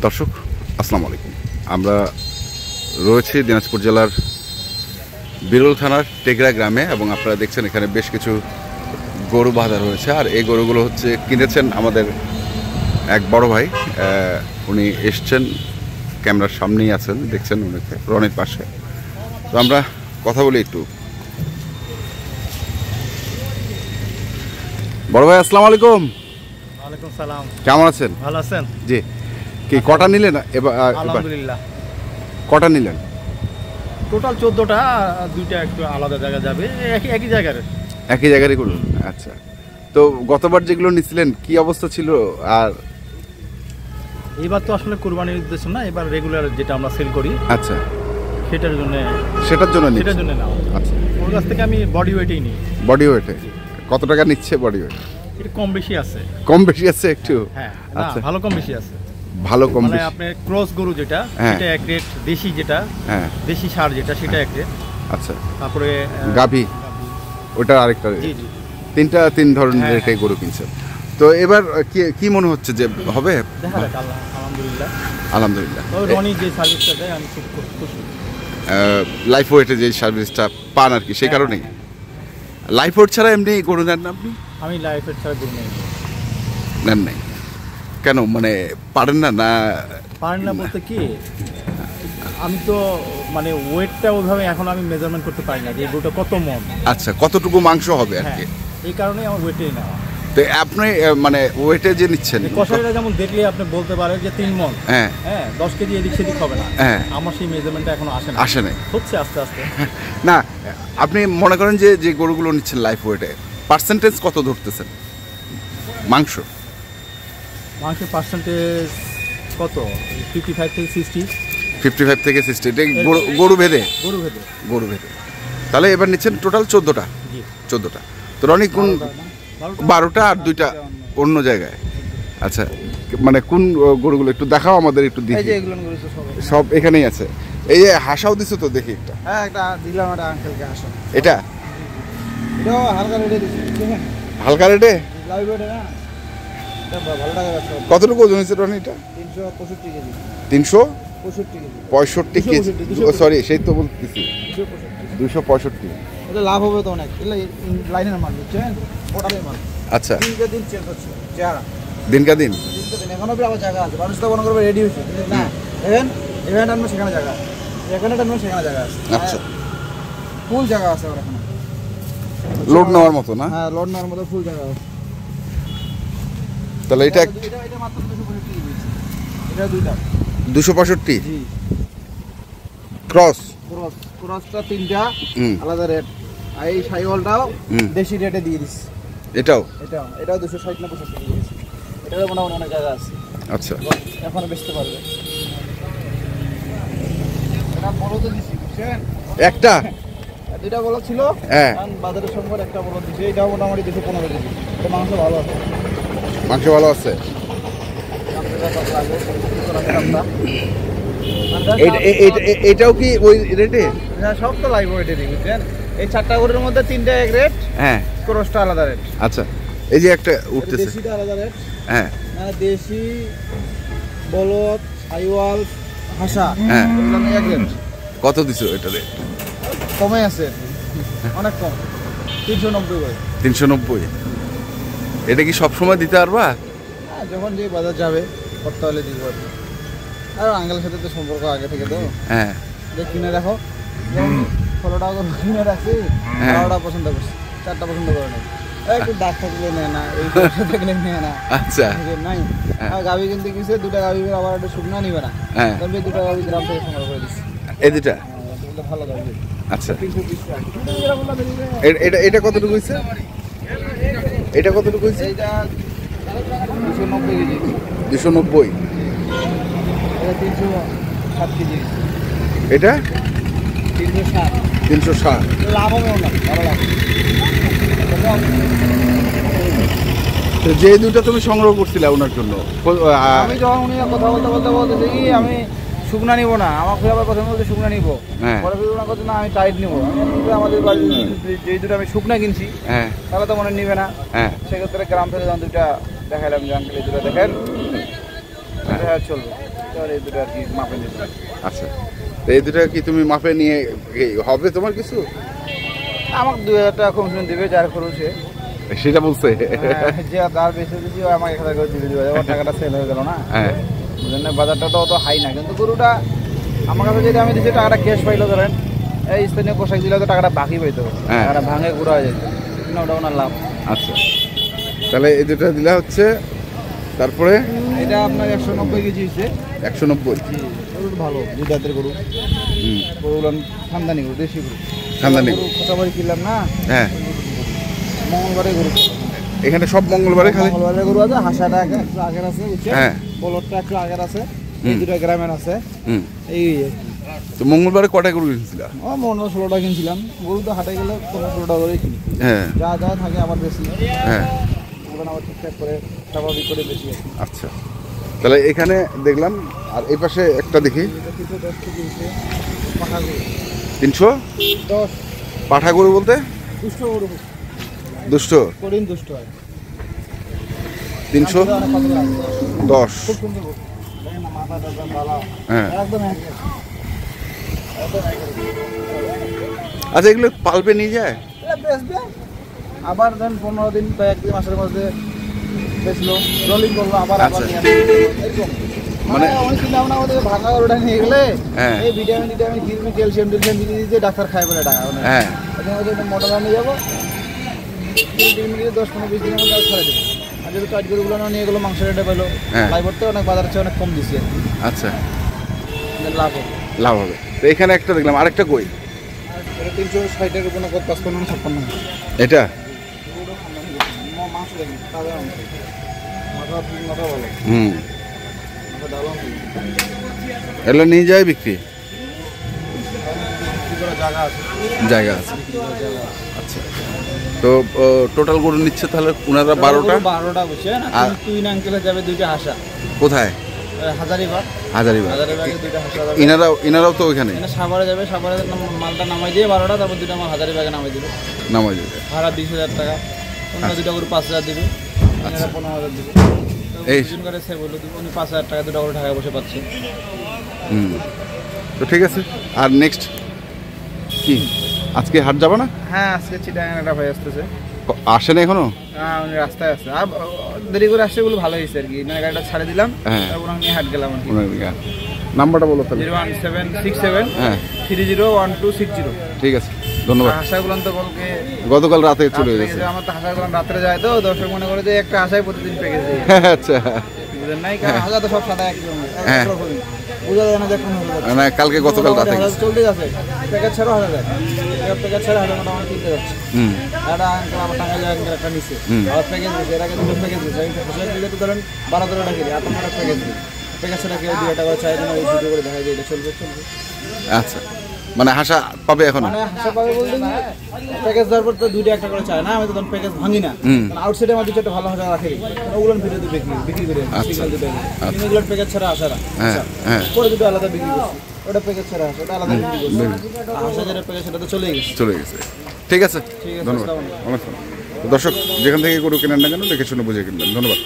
দর্শক আসসালামু আলাইকুম। আমরা রয়েছি দিনাজপুর জেলার বিরল থানার টেকরা গ্রামে এবং আপনারা দেখছেন এখানে বেশ কিছু গরু বাঁধা রয়েছে। আর এই গরুগুলো হচ্ছে কিনেছেন আমাদের এক বড় ভাই, উনি এসছেন, ক্যামেরার সামনেই আছেন, দেখছেন উনিকে রনির পাশে। তো আমরা কথা বলি একটু। বড় ভাই আসসালামু আলাইকুম। ওয়ালাইকুম সালাম। কেমন আছেন? ভালো আছেন? জি। কি কটা নিলেন এবার? আলহামদুলিল্লাহ। কটা নিলেন? টোটাল 14টা, দুইটা একটু আলাদা জায়গা যাবে, একই জায়গার। একই জায়গারই করলেন? আচ্ছা। তো গতবার যেগুলো নিছিলেন কি অবস্থা ছিল? আর এবার তো আসলে কুরবানির উদ্দেশ্য না, এবার রেগুলার যেটা আমরা সেল করি। আচ্ছা, সেটার জন্য না। আচ্ছা, ওর কাছ থেকে আমি বডি ওয়েটেই নিই। বডি ওয়েটে কত টাকা নিচ্ছে বডি ওয়েট? এটা কম বেশি আছে। কম বেশি আছে একটু? হ্যাঁ, আচ্ছা, ভালো কম বেশি আছে। ভালো কম মানে বেশি। আপনার ক্রস গরু যেটা, সেটা এক রেট, দেশি যেটা, হ্যাঁ দেশি ষাঁড় যেটা, সেটা এক রেট। আচ্ছা, তারপরে গাভী ওটা আরেকটা রেট। জি জি, তিন ধরনের রেটে গরু কিনছেন। তো এবার কি মনে হচ্ছে যে হবে? দেখা যাক। আলহামদুলিল্লাহ। আলহামদুলিল্লাহ। রনি যে সার্ভিসটা দেয় আমি খুব খুশি। লাইফ ওয়েটে যে সার্ভিসটা পান আর কি, সেই কারণেই। লাইফ ওয়েট ছাড়া এমনি গরু নেন না আপনি? আমি লাইফ ওয়েট ছাড়া গরু নেন নাই কেন? মানে পারেন না? পারেন না বলতে কি, আমি তো মানে ওয়েটটা ওইভাবে এখন আমি মেজারমেন্ট করতে পারি না যে গরুটা কত মন। আচ্ছা, কতটুকু মাংস হবে আর কি? এই কারণেই আমার ওয়েটেই নেওয়া। তো আপনি মানে ওয়েটে যে নিচ্ছেন, কষাইরা যেমন দেখলে আপনি বলতে পারেন যে 3 মন, হ্যাঁ 10 কেজি এদিক সেদিক হবে না। আমার সেই মেজারমেন্টটা এখনো আসে নাই। হচ্ছে আস্তে আস্তে। না, আপনি মনে করেন যে গরুগুলো নিচ্ছেন লাইফ ওয়েটে, পার্সেন্টেজ কত ধরতেছেন মাংসের পার্সেন্টেজ কত? 55 থেকে 60। 55 থেকে 60। এটা গরু ভেদে? গরু ভেদে। তাহলে এবার নিচ্ছেন টোটাল 14টা। 14টা। তো রনি কোন 12টা আর 2টা অন্য জায়গায়? আচ্ছা, মানে কোন গরুগুলো একটু দেখাও আমাদের, একটু দেখি। সব এখানেই আছে। এই যে হাসাও দিছো তো, দেখি একটা। হ্যাঁ, একটা দিলাম, একটা আঙ্কেলকে হাসা। এটা হালকা রেটে দিছি। হালকা রেটে? লাইভ রেটে না, এটা ভালো টাকা ব্যবসা। কতটুকু ওজন হয়েছে রনি এটা? 365 কেজি। 365 কেজি? সরি, সেই তো বলতেছি 265। এটা লাভ হবে তো অনেক। লাইনের মাল, বুঝছেন? ওটারই মাল। আচ্ছা, দিনকে দিন চেঞ্জ হচ্ছে চেহারা। দিনকে দিন এখনো আবার জায়গা আছে, মানুষ তো মনে করবে রেডি হয়েছে না। এখানে টানবো, সেখানে জায়গা আছে, এখানে টানবো, সেখানে জায়গা আছে। আচ্ছা, ফুল জায়গা আছে আমার এখানে, লোড নেওয়ার মতো না? হ্যাঁ, লোড নেওয়ার মতো ফুল জায়গা আছে। তাহলে এটা মাত্র 265 কেজি। এটা দুইটা 265। জি। ক্রসটা 3টা আলাদা রেট। আর এই সাইওয়ালটাও দেশি রেটে দিয়ে দিচ্ছি। এটাও 260 না 65 কেজি দিয়েছি। এটারও মোটামুটি অনেক জায়গা আছে। আচ্ছা, এখনো বেচতে পারবে। এটা বড় তো দিছি, বুঝছেন? একটা দুইটা বড় ছিল, কারণ বাজারের সম্পর্কে একটা বড় দিছি। এটাও মোটামুটি 215 কেজি। এটা মাংস ভালো আছে। এটাও কি ওই রেটে? হ্যাঁ, সব তো লাইভ ওয়েটে দিই, বুঝছেন? এই 4টা গরুর মধ্যে 3টা এক রেট, ক্রসটা আলাদা রেট। আচ্ছা, এই যে একটা উঠতেছে, দেশিটা আলাদা রেট। মানে দেশি, বলদ, সাইওয়াল, হাসা, এক রেট। কত দিছো এটা রেট? কমে আছে, অনেক কম। 390 করে। 390? এটা কি সব সময় দিতে পারবা? যখন যে বাজার যাবে করতে হলে দিব। আর আঙ্কেলের সাথে তো সম্পর্ক আগে থেকে, তো কিনে রাখো। 16টা কিনে রাখছি, 12টা পছন্দ করছি, 4টা পছন্দ করে না। একটু দাগ থাকলে নেয় না, এই থাকলে নেয় না। আচ্ছা, নাই গাভি কিনতে গেছে, 2টা গাভি আবার একটু শুকনা নিবে না, তবে 2টা গাভি গ্রাম থেকে সংগ্রহ করে দিচ্ছি। এই দুটা ভালো গাভি। আচ্ছা, এটা কতটুকু হয়েছে? এটা কতটুকু হয়েছে? এটা 290 কেজি। 290? এটা 307 কেজি। এটা 360। লাভ হবে না, ভালো লাভ। তো যে দুটো তুমি সংগ্রহ করছিলে ওনার জন্য, আমি যখন উনি কথা বলতে কি আমি শুকনা নিব না, আমার খুব আবার প্রথমে বলতে শুকনা নিবো, পরে ওনার কথা না আমি টাইট নিবো। আমাদের বাড়ির যেই দুটো আমি শুকনা কিনছি, তাহলে তো মনে নিবে না। সেক্ষেত্রে গ্রাম থেকে যখন দুটা দেখাইলাম, জানলে দুটো দেখেন চলবে। এই দুটো আর কি মাপে নিতে। আচ্ছা, তো এই দুটো কি তুমি মাপে নিয়ে হবে তোমার কিছু? আমাকে 2000 টাকা কমিশন দিবে যার খরচ সে, সেটা বলছে। যে তার বেশি বেশি আমাকে 1000 করে দিবে, ওর টাকাটা সেল হয়ে গেল না। হ্যাঁ, বুঝলেন, বাজারটা তো অত হাই না, কিন্তু গরুটা আমার কাছে যদি আমি দিচ্ছি টাকাটা ক্যাশ পাইলো, ধরেন এই স্থানীয় পোশাক দিলে তো টাকাটা বাকি পাইতো, টাকাটা ভাঙে ঘুরা হয়ে যেত, ওটা ওনার লাভ। আচ্ছা, তাহলে এই দুটো দিলা হচ্ছে, তারপরে এটা আপনার 190 কেজি হচ্ছে। 190? গরু ভালো, দুই দাঁতের গরু। গরুগুলো খানদানি গরু, দেশি গরু। খানদানি গরু খোঁচাবাড়ি কিনলাম না। হ্যাঁ, মঙ্গলবারে গরু এখানে সব মঙ্গলবারে খালি মঙ্গলবারে গরু আছে। হাসাটা একটু আগের আছে, হ্যাঁ, বলদটা একটু আগের আছে, এই দুটো গ্রামের আছে। এই তো মঙ্গলবারে কটা গরু কিনছিল? 16টা কিনছিলাম। গরু তো হাটে গেলে 16টা করেই কিনি। হ্যাঁ, যা যা থাকে আবার বেশি। হ্যাঁ, আবার ঠিকঠাক করে স্বাভাবিক করে বেশি। আচ্ছা, তাহলে এখানে দেখলাম, আর এই পাশে একটা দেখি 310 পাঠা গরু বলতে দুষ্ট গরু, দুষ্ট করিম দুষ্ট হয়। 310। খুব সুন্দর গরু, মাথাটা একদম ভালো, হ্যাঁ, একদম আচ্ছা, এগুলো পাল্পে নিয়ে যায়? বেচবে, আবার ধরেন 15 দিন বা 1 মাসের মধ্যে বেচলো, রোলিং করলো, আবার আবার নিয়ে আসলো, এরকম। মানে অনেক চিন্তা ভাবনা আমাদের ভাঙা গরুটা নিয়ে গেলে এই ভিটামিন ক্যালসিয়াম দিয়ে ডাক্তার খায় বলে টাকা। হ্যাঁ, মোটা দাম নিয়ে যাবো, 10-15-20 দিনের মধ্যে ছাড়ে দেবো। আর যদি কাজ গরুগুলো নিয়ে গেলো, মাংস রেটে পেলো, লাইভরতে অনেক বাজারের চেয়ে অনেক কম দিচ্ছে। আচ্ছা, লাভ হবে, লাভ হবে। তো এখানে একটা দেখলাম, আরেকটা কই? 360 এর কোনো 55-56। এটা মাংস দেখি, তাজা মাংস, মাথা ভালো। এগুলো নিয়ে যায় বিক্রি? জায়গা আছে। আচ্ছা, তো টোটাল গরু নিচ্ছে তাহলে ওনারা 12টা বুঝছেন। আর তুই আঙ্কেলে যাবে দুইটা হাসা। কোথায়? হাজারিবাগ। ইনারাও তো ওইখানে সাভারে যাবে, সাভারে মালটা নামাই দিয়ে 12টা, তারপর দুইটা মাল হাজারিবাগে নামাই দেবে। ভাড়া 20,000 টাকা, অন্য দুটা গরু 5,000 দেবে, 15,000 দেবে। এই করে সে বললো উনি 5,000 টাকা দুটা করে ঢাকায় বসে পাচ্ছে। তো ঠিক আছে। আর নেক্সট কি আজকে হাট যাবে না? হ্যাঁ, আজকে চিটাগাং একটা ভাই আসতেছে। আসে না এখনো? হ্যাঁ, উনি রাস্তায় আসছে, আর দেরি করে আসছে বলে ভালো হয়েছে আর কি। মানে গাড়িটা ছাড়ে দিলাম, তারপর আমি হাট গেলাম। নাম্বারটা বলো তাহলে। 01767 301260। ঠিক আছে, ধন্যবাদ। হাসাগুলো তো গতকাল রাতে চলে গেছে। আমার তো হাসাগুলো রাত্রে যায়, তো দর্শক মনে করে যে একটা হাসাই প্রতিদিন পেকে যায়। আচ্ছা, বুঝলেন নাই, কারণ হাসা তো সব সাদা একরকমই, বোঝা যায় না যে কোন না। কালকে গতকাল রাতে চলতে যাচ্ছে, প্যাকেট ছাড়া হাসা যায়, প্যাকেট ছাড়া হাসা মোটামুটি কিনতে যাচ্ছে। একটা আঙ্কেল আমার টাঙ্গাইল একটা নিচ্ছে, আবার প্যাকেজ দিচ্ছে, এর আগে দুটো প্যাকেজ দিচ্ছে। তো ধরেন 12-13 টাকা কিনে, আপনার একটা প্যাকেজ দিই, প্যাকেজ ছাড়া কেউ 2 টাকা চাই না, ওই ভিডিও করে দেখা যায় এটা চলবে। আচ্ছা, মানে হাসা পাবে এখন? মানে হাসা পাবে বলতে প্যাকেজ দেওয়ার পর তো 2 টাকা করে চায় না, আমি তো তখন প্যাকেজ ভাঙি না। আউটসাইডে আমার 2-4টা ভালো হাসা রাখি, ওগুলো ভিডিওতে বিক্রি করে সিঙ্গেল প্যাকেজ ছাড়া হাসা পরে দুটো আলাদা বিক্রি করছি। ওটা প্যাকেজ ছাড়া হাসা, ওটা আলাদা বিক্রি করছি। হাসা যেটা প্যাকেজ সেটা তো চলে গেছে। ঠিক আছে, ধন্যবাদ। দর্শক যেখান থেকে গরু কেনেন না কেন দেখে শুনে বুঝে কিনবেন। ধন্যবাদ।